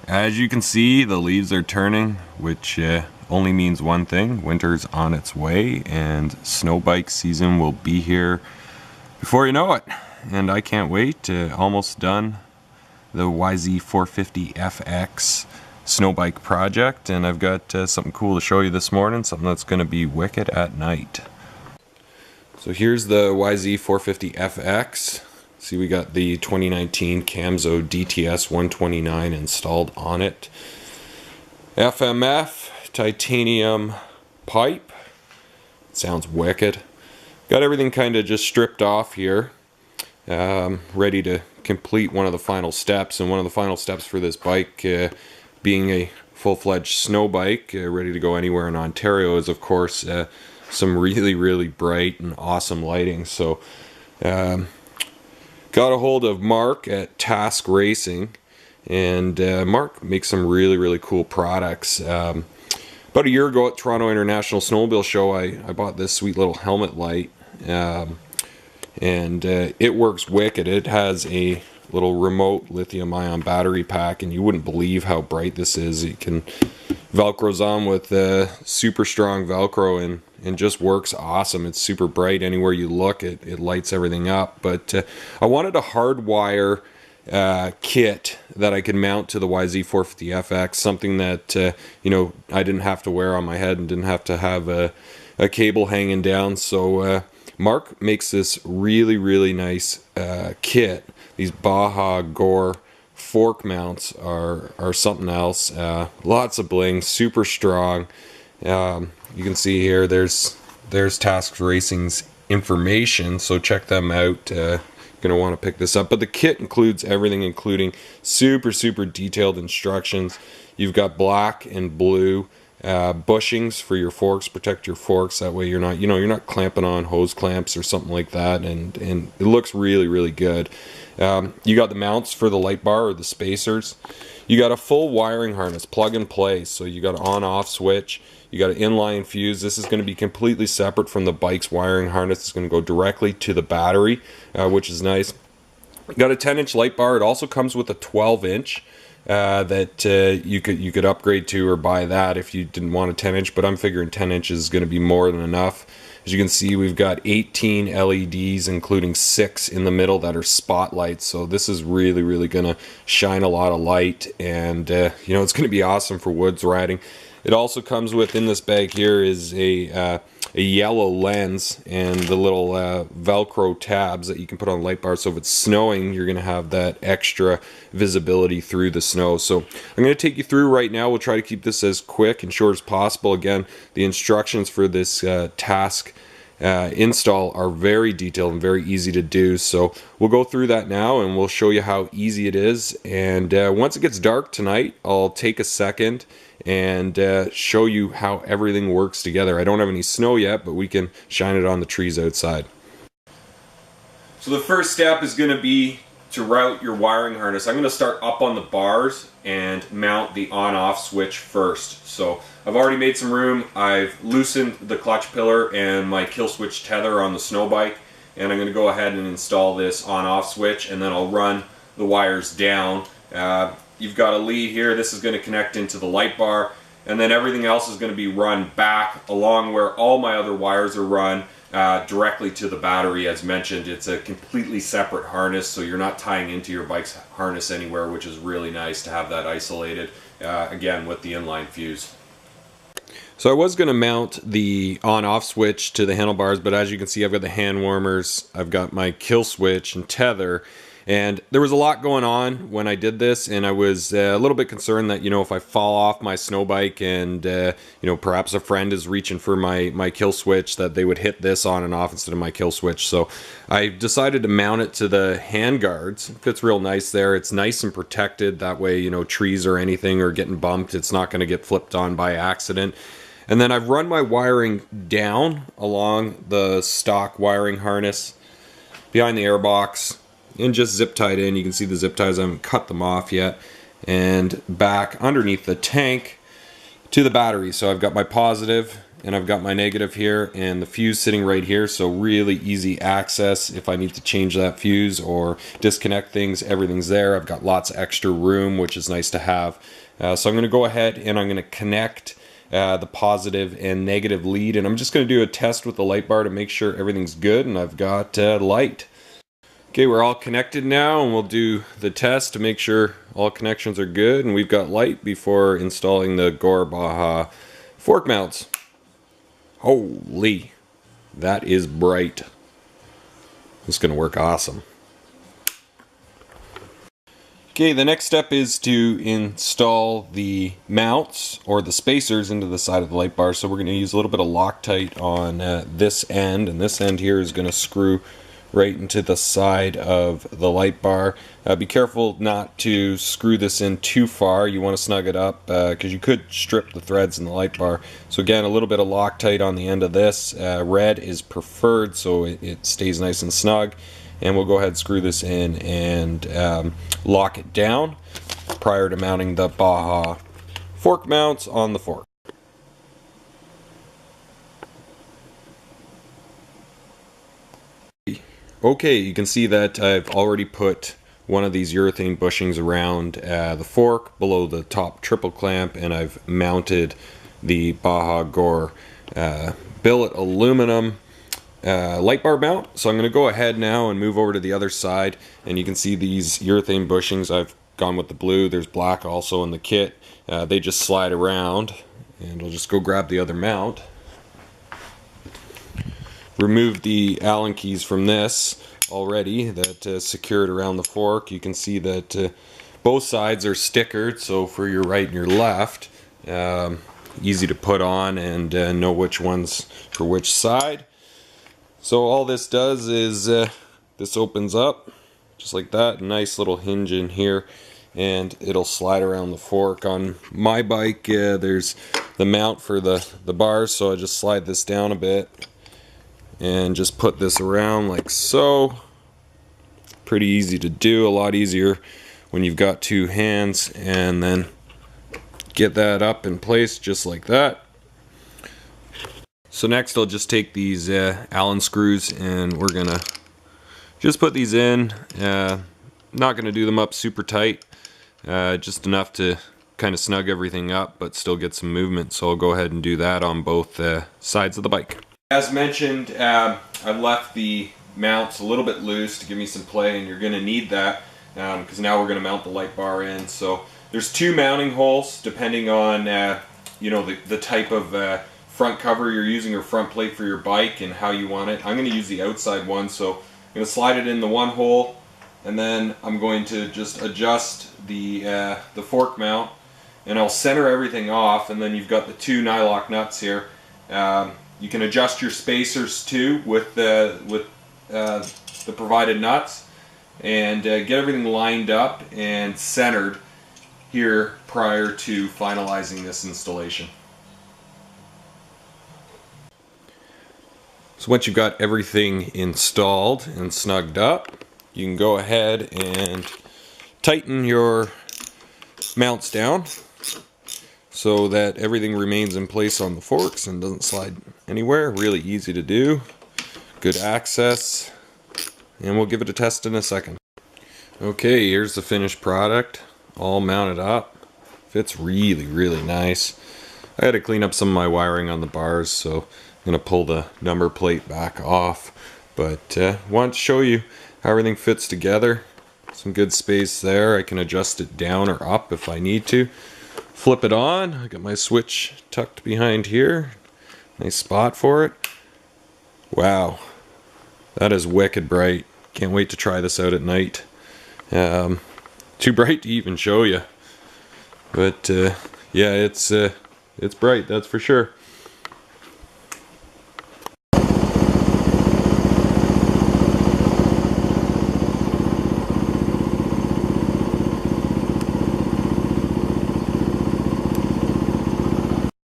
As you can see, the leaves are turning, which only means one thing: winter's on its way and snow bike season will be here before you know it. And I can't wait. Almost done the YZ450FX SnowBike project, and I've got something cool to show you this morning, something that's going to be wicked at night. So here's the YZ450FX. See, we got the 2019 Camzo DTS 129 installed on it. FMF titanium pipe. It sounds wicked. Got everything kind of just stripped off here, ready to complete one of the final steps. And one of the final steps for this bike, being a full-fledged snow bike, ready to go anywhere in Ontario, is of course some really bright and awesome lighting. So got a hold of Mark at Task Racing, and Mark makes some really cool products. About a year ago at Toronto International Snowmobile Show, I bought this sweet little helmet light, and it works wicked. It has a little remote lithium-ion battery pack, and you wouldn't believe how bright this is. It can velcros on with super strong velcro, and just works awesome. It's super bright anywhere you look. It lights everything up. But I wanted a hardwire kit that I could mount to the YZ450FX, something that you know, I didn't have to wear on my head and didn't have to have a cable hanging down. So Mark makes this really nice kit. These Baja Gore Fork Mounts are something else. Lots of bling, super strong. You can see here there's Task Racing's information, so check them out. Gonna want to pick this up. But the kit includes everything, including super detailed instructions. You've got black and blue bushings for your forks, protect your forks. That way you're not clamping on hose clamps or something like that, and it looks really good. You got the mounts for the light bar or the spacers. You got a full wiring harness, plug and play. So you got an on-off switch. You got an inline fuse. This is going to be completely separate from the bike's wiring harness. It's going to go directly to the battery, which is nice. You got a 10-inch light bar. It also comes with a 12-inch that you could upgrade to or buy that if you didn't want a 10-inch. But I'm figuring 10 inches is going to be more than enough. As you can see, we've got 18 LEDs, including 6 in the middle that are spotlights. So this is really going to shine a lot of light, and you know, it's going to be awesome for woods riding. It also comes with, in this bag here, is a yellow lens and the little Velcro tabs that you can put on the light bar. So if it's snowing, you're going to have that extra visibility through the snow. So I'm going to take you through right now. We'll try to keep this as quick and short as possible. Again, the instructions for this Task install are very detailed and very easy to do. So we'll go through that now, and we'll show you how easy it is. And once it gets dark tonight, I'll take a second and show you how everything works together. I don't have any snow yet, but we can shine it on the trees outside. So the first step is going to be to route your wiring harness. I'm going to start up on the bars and mount the on-off switch first. So I've already made some room. I've loosened the clutch pillar and my kill switch tether on the snow bike, and I'm going to go ahead and install this on-off switch, and then I'll run the wires down. You've got a lead here. This is going to connect into the light bar, and then everything else is going to be run back along where all my other wires are run, directly to the battery. As mentioned, it's a completely separate harness, so you're not tying into your bike's harness anywhere, which is really nice to have that isolated, again, with the inline fuse. So I was going to mount the on-off switch to the handlebars, but as you can see, I've got the hand warmers, I've got my kill switch and tether. And there was a lot going on when I did this, and I was a little bit concerned that, you know, if I fall off my snow bike and, you know, perhaps a friend is reaching for my kill switch, that they would hit this on and off instead of my kill switch. So I decided to mount it to the hand guards. It fits real nice there. It's nice and protected. That way, you know, trees or anything are getting bumped, it's not going to get flipped on by accident. And then I've run my wiring down along the stock wiring harness behind the airbox, and just zip tied in. You can see the zip ties, I haven't cut them off yet, and back underneath the tank to the battery. So I've got my positive and I've got my negative here and the fuse sitting right here, so really easy access if I need to change that fuse or disconnect things. Everything's there. I've got lots of extra room, which is nice to have. So I'm going to go ahead and I'm going to connect the positive and negative lead, and I'm just going to do a test with the light bar to make sure everything's good, and I've got light. Okay, we're all connected now, and we'll do the test to make sure all connections are good, and we've got light before installing the Gore Baja fork mounts. Holy, that is bright. It's going to work awesome. Okay, the next step is to install the mounts or the spacers into the side of the light bar. So we're going to use a little bit of Loctite on this end, and this end here is going to screw right into the side of the light bar. Be careful not to screw this in too far. You want to snug it up because you could strip the threads in the light bar. So again, a little bit of Loctite on the end of this. Red is preferred so it stays nice and snug. And we'll go ahead and screw this in and lock it down prior to mounting the Baja fork mounts on the fork. Okay, you can see that I've already put one of these urethane bushings around the fork below the top triple clamp, and I've mounted the Baja Gore billet aluminum light bar mount. So I'm going to go ahead now and move over to the other side, and you can see these urethane bushings. I've gone with the blue. There's black also in the kit. They just slide around, and we'll just go grab the other mount. Remove the Allen keys from this already that secured around the fork. You can see that both sides are stickered, so for your right and your left, easy to put on and know which one's for which side. So all this does is this opens up just like that, nice little hinge in here, and it'll slide around the fork. On my bike there's the mount for the bars, so I just slide this down a bit and just put this around like so. Pretty easy to do, a lot easier when you've got two hands, and then get that up in place just like that. So next I'll just take these Allen screws and we're gonna just put these in. Not gonna do them up super tight, just enough to kind of snug everything up but still get some movement. So I'll go ahead and do that on both sides of the bike. As mentioned, I've left the mounts a little bit loose to give me some play, and you're going to need that because now we're going to mount the light bar in. So there's two mounting holes depending on you know, the type of front cover you're using or front plate for your bike and how you want it. I'm going to use the outside one, so I'm going to slide it in the one hole, and then I'm going to just adjust the fork mount, and I'll center everything off, and then you've got the two nylock nuts here. You can adjust your spacers too with the provided nuts, and get everything lined up and centered here prior to finalizing this installation. So once you've got everything installed and snugged up, you can go ahead and tighten your mounts down so that everything remains in place on the forks and doesn't slide anywhere. Really easy to do, good access, and we'll give it a test in a second. Okay, here's the finished product, all mounted up. Fits really, really nice. I had to clean up some of my wiring on the bars, so I'm going to pull the number plate back off, but want to show you how everything fits together. Some good space there. I can adjust it down or up if I need to. Flip it on. I got my switch tucked behind here. Nice spot for it. Wow, that is wicked bright. Can't wait to try this out at night. Too bright to even show you, but yeah, it's bright, that's for sure.